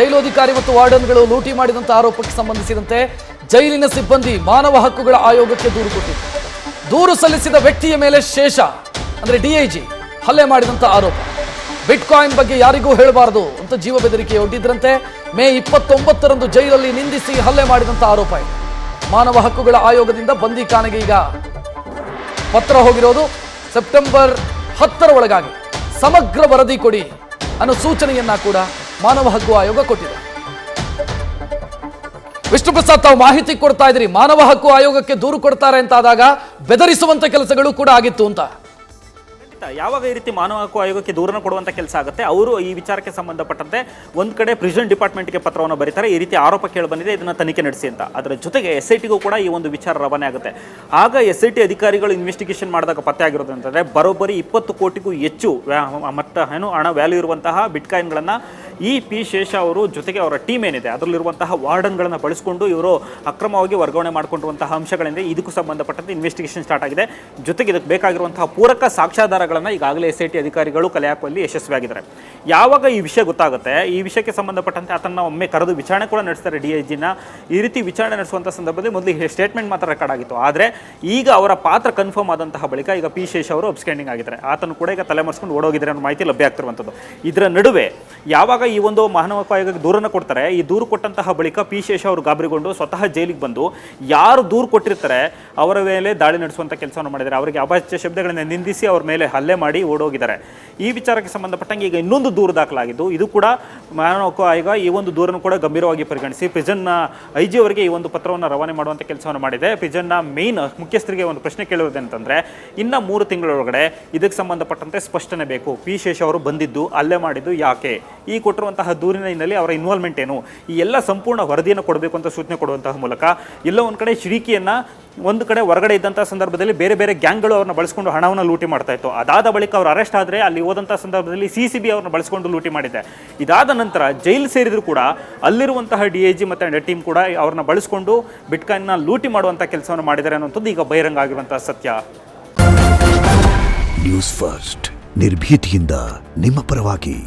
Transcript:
ಜೈಲು ಅಧಿಕಾರಿ ಮತ್ತು ವಾರ್ಡನ್ಗಳು ಲೂಟಿ ಮಾಡಿದಂತ ಆರೋಪಕ್ಕೆ ಸಂಬಂಧಿಸಿದಂತೆ ಜೈಲಿನ ಸಿಬ್ಬಂದಿ ಮಾನವ ಹಕ್ಕುಗಳ ಆಯೋಗಕ್ಕೆ ದೂರು ಕೊಟ್ಟಿದ್ದಾರೆ. ದೂರು ಸಲ್ಲಿಸಿದ ವ್ಯಕ್ತಿಯ ಮೇಲೆ ಶೇಷ ಅಂದ್ರೆ ಡಿಐಜಿ ಹಲ್ಲೆ ಮಾಡಿದಂತ ಆರೋಪ. ಬಿಟ್ಕಾಯಿನ್ ಬಗ್ಗೆ ಯಾರಿಗೂ ಹೇಳಬಾರದು ಅಂತ ಜೀವ ಬೆದರಿಕೆ ಒಡ್ಡಿದ್ರಂತೆ. ಮೇ 29ರಂದು ಜೈಲಲ್ಲಿ ನಿಂದಿಸಿ ಹಲ್ಲೆ ಮಾಡಿದಂತ ಆರೋಪ ಇದೆ. ಮಾನವ ಹಕ್ಕುಗಳ ಆಯೋಗದಿಂದ ಬಂದಿಖಾನೆಗೆ ಈಗ ಪತ್ರ ಹೋಗಿರೋದು. ಸೆಪ್ಟೆಂಬರ್ 10ರ ಒಳಗಾಗಿ ಸಮಗ್ರ ವರದಿ ಕೊಡಿ ಅನ್ನೋ ಸೂಚನೆಯನ್ನ ಕೂಡ ಮಾನವ ಹಕ್ಕು ಆಯೋಗ ಕೊಟ್ಟಿದೆ. ವಿಷ್ಣು ಪ್ರಸಾದ್, ತಾವು ಮಾಹಿತಿ ಕೊಡ್ತಾ ಇದ್ರಿ, ಮಾನವ ಹಕ್ಕು ಆಯೋಗಕ್ಕೆ ದೂರು ಕೊಡ್ತಾರೆ ಅಂತ ಆದಾಗ ಬೆದರಿಸುವಂತ ಕೆಲಸಗಳು ಕೂಡ ಆಗಿತ್ತು ಅಂತ. ಯಾವಾಗ ಈ ರೀತಿ ಮಾನವ ಹಕ್ಕು ಆಯೋಗಕ್ಕೆ ದೂರನ ಕೊಡುವಂತ ಕೆಲಸ ಆಗುತ್ತೆ, ಅವರು ಈ ವಿಚಾರಕ್ಕೆ ಸಂಬಂಧಪಟ್ಟಂತೆ ಒಂದ್ ಕಡೆ ಪ್ರಿಸನ್ ಡಿಪಾರ್ಟ್ಮೆಂಟ್ಗೆ ಪತ್ರವನ್ನು ಬರೀತಾರೆ, ಈ ರೀತಿ ಆರೋಪ ಕೇಳಿ ಬಂದಿದೆ, ಇದನ್ನ ತನಿಖೆ ನಡೆಸಿ ಅಂತ. ಅದರ ಜೊತೆಗೆ SITಗೂ ಕೂಡ ಈ ಒಂದು ವಿಚಾರ ರವಾನೆ ಆಗುತ್ತೆ. ಆಗ SIT ಅಧಿಕಾರಿಗಳು ಇನ್ವೆಸ್ಟಿಗೇಷನ್ ಮಾಡಿದಾಗ ಪತ್ತೆ ಆಗಿರೋದು ಅಂತಂದ್ರೆ ಬರೋಬ್ಬರಿ 20 ಕೋಟಿಗೂ ಹೆಚ್ಚು ಹಣ ವ್ಯಾಲ್ಯೂ ಇರುವಂತಹ ಬಿಟ್ಕಾಯಿನ್ಗಳನ್ನ ಈ ಪಿ ಶೇಷ ಅವರು ಜೊತೆಗೆ ಅವರ ಟೀಮ್ ಏನಿದೆ ಅದರಲ್ಲಿರುವಂತಹ ವಾರ್ಡನ್ಗಳನ್ನು ಬಳಸಿಕೊಂಡು ಇವರು ಅಕ್ರಮವಾಗಿ ವರ್ಗಾವಣೆ ಮಾಡಿಕೊಂಡಿರುವಂತಹ ಅಂಶಗಳಿಂದ ಇದಕ್ಕೂ ಸಂಬಂಧಪಟ್ಟಂತೆ ಇನ್ವೆಸ್ಟಿಗೇಷನ್ ಸ್ಟಾರ್ಟ್ ಆಗಿದೆ. ಜೊತೆಗೆ ಇದಕ್ಕೆ ಬೇಕಾಗಿರುವಂತಹ ಪೂರಕ ಸಾಕ್ಷ್ಯಾಧಾರಗಳನ್ನು ಈಗಾಗಲೇ SIT ಅಧಿಕಾರಿಗಳು ಕಲೆ ಹಾಕುವಲ್ಲಿ ಯಶಸ್ವಿಯಾಗಿದ್ದಾರೆ. ಯಾವಾಗ ಈ ವಿಷಯ ಗೊತ್ತಾಗುತ್ತೆ, ಈ ವಿಷಯಕ್ಕೆ ಸಂಬಂಧಪಟ್ಟಂತೆ ಆತನ ಒಮ್ಮೆ ಕರೆದು ವಿಚಾರಣೆ ಕೂಡ ನಡೆಸ್ತಾರೆ DIGನ. ಈ ರೀತಿ ವಿಚಾರಣೆ ನಡೆಸುವಂಥ ಸಂದರ್ಭದಲ್ಲಿ ಮೊದಲು ಸ್ಟೇಟ್ಮೆಂಟ್ ಮಾತ್ರ ರೆಕಾರ್ಡ್ ಆಗಿತ್ತು. ಆದರೆ ಈಗ ಅವರ ಪಾತ್ರ ಕನ್ಫರ್ಮ್ ಆದಂತಹ ಬಳಿಕ ಈಗ ಪಿ ಶೇಷ ಅವರು ಅಬ್ಸ್ಕ್ಯಾಂಡಿಂಗ್ ಆಗಿದ್ದಾರೆ. ಆತನು ಕೂಡ ಈಗ ತಲೆಮರೆಸ್ಕೊಂಡು ಓಡೋಗಿದ್ದಾರೆ ಅನ್ನೋ ಮಾಹಿತಿ ಲಭ್ಯ ಆಗ್ತಿರುವಂಥದ್ದು. ಇದರ ನಡುವೆ ಯಾವಾಗ ಈ ಒಂದು ಮಾನವ ಹಕ್ಕು ಆಯೋಗಕ್ಕೆ ದೂರನ್ನು ಕೊಡ್ತಾರೆ, ಈ ದೂರು ಕೊಟ್ಟಂತಹ ಬಳಿಕ ಪಿ ಶೇಷ ಅವರು ಗಾಬರಿಗೊಂಡು ಸ್ವತಃ ಜೈಲಿಗೆ ಬಂದು ಯಾರು ದೂರು ಕೊಟ್ಟಿರ್ತಾರೆ ಅವರ ಮೇಲೆ ದಾಳಿ ನಡೆಸುವಂಥ ಕೆಲಸವನ್ನು ಮಾಡಿದ್ದಾರೆ. ಅವರಿಗೆ ಅವಾಚ್ಯ ಶಬ್ದಗಳನ್ನು ನಿಂದಿಸಿ ಅವ್ರ ಮೇಲೆ ಹಲ್ಲೆ ಮಾಡಿ ಓಡೋಗಿದ್ದಾರೆ. ಈ ವಿಚಾರಕ್ಕೆ ಸಂಬಂಧಪಟ್ಟಂಗೆ ಈಗ ಇನ್ನೊಂದು ದೂರು ದಾಖಲಾಗಿದ್ದು, ಇದು ಕೂಡ ಮಾನವ ಹಕ್ಕು ಆಯೋಗ ಈ ಒಂದು ದೂರನ್ನು ಕೂಡ ಗಂಭೀರವಾಗಿ ಪರಿಗಣಿಸಿ ಪ್ರಿಸನ್ನ IG ಅವರಿಗೆ ಈ ಒಂದು ಪತ್ರವನ್ನು ರವಾನೆ ಮಾಡುವಂಥ ಕೆಲಸವನ್ನು ಮಾಡಿದೆ. ಪ್ರಿಸನ್ನ ಮೇನ್ ಮುಖ್ಯಸ್ಥರಿಗೆ ಒಂದು ಪ್ರಶ್ನೆ ಕೇಳುವುದೇನಂತಂದ್ರೆ, ಇನ್ನ 3 ತಿಂಗಳೊಳಗಡೆ ಇದಕ್ಕೆ ಸಂಬಂಧಪಟ್ಟಂತೆ ಸ್ಪಷ್ಟನೆ ಬೇಕು. ಪಿ ಶೇಷ ಅವರು ಬಂದಿದ್ದು ಹಲ್ಲೆ ಮಾಡಿದ್ದು ಯಾಕೆ, ಈ ಕೊಟ್ಟಿರುವಂತಹ ದೂರಿನ ಹಿನ್ನೆಲೆ ಅವರ ಇನ್ವಾಲ್ವ್ಮೆಂಟ್ ಏನು, ಈ ಎಲ್ಲ ಸಂಪೂರ್ಣ ವರದಿಯನ್ನು ಕೊಡಬೇಕು ಅಂತ ಸೂಚನೆ ಕೊಡುವಂತಹ ಮೂಲಕ ಎಲ್ಲ ಒಂದು ಕಡೆ ಶಿರಿಕಿಯನ್ನ ಒಂದು ಕಡೆ ಹೊರಗಡೆ ಇದ್ದಂಥ ಸಂದರ್ಭದಲ್ಲಿ ಬೇರೆ ಬೇರೆ ಗ್ಯಾಂಗ್ಗಳು ಅವ್ರನ್ನ ಬಳಸ್ಕೊಂಡು ಹಣವನ್ನು ಲೂಟಿ ಮಾಡ್ತಾ ಇತ್ತು. ಅದಾದ ಬಳಿಕ ಅವರು ಅರೆಸ್ಟ್ ಆದರೆ ಅಲ್ಲಿ ಹೋದಂಥ ಸಂದರ್ಭದಲ್ಲಿ CCB ಅವ್ರನ್ನ ಬಳಸ್ಕೊಂಡು ಲೂಟಿ ಮಾಡಿದೆ. ಇದಾದ ನಂತರ ಜೈಲು ಸೇರಿದ್ರು ಕೂಡ ಅಲ್ಲಿರುವಂತಹ DIG ಮತ್ತು ಟೀಮ್ ಕೂಡ ಅವ್ರನ್ನ ಬಳಸ್ಕೊಂಡು ಬಿಟ್ಕಾಯಿನ್ನ ಲೂಟಿ ಮಾಡುವಂಥ ಕೆಲಸವನ್ನು ಮಾಡಿದ್ದಾರೆ ಅನ್ನೋಂಥದ್ದು ಈಗ ಬಹಿರಂಗ ಆಗಿರುವಂತಹ ಸತ್ಯ. ನ್ಯೂಸ್ ಫಸ್ಟ್ ನಿರ್ಭೀತಿಯಿಂದ ನಿಮ್ಮ ಪರವಾಗಿ.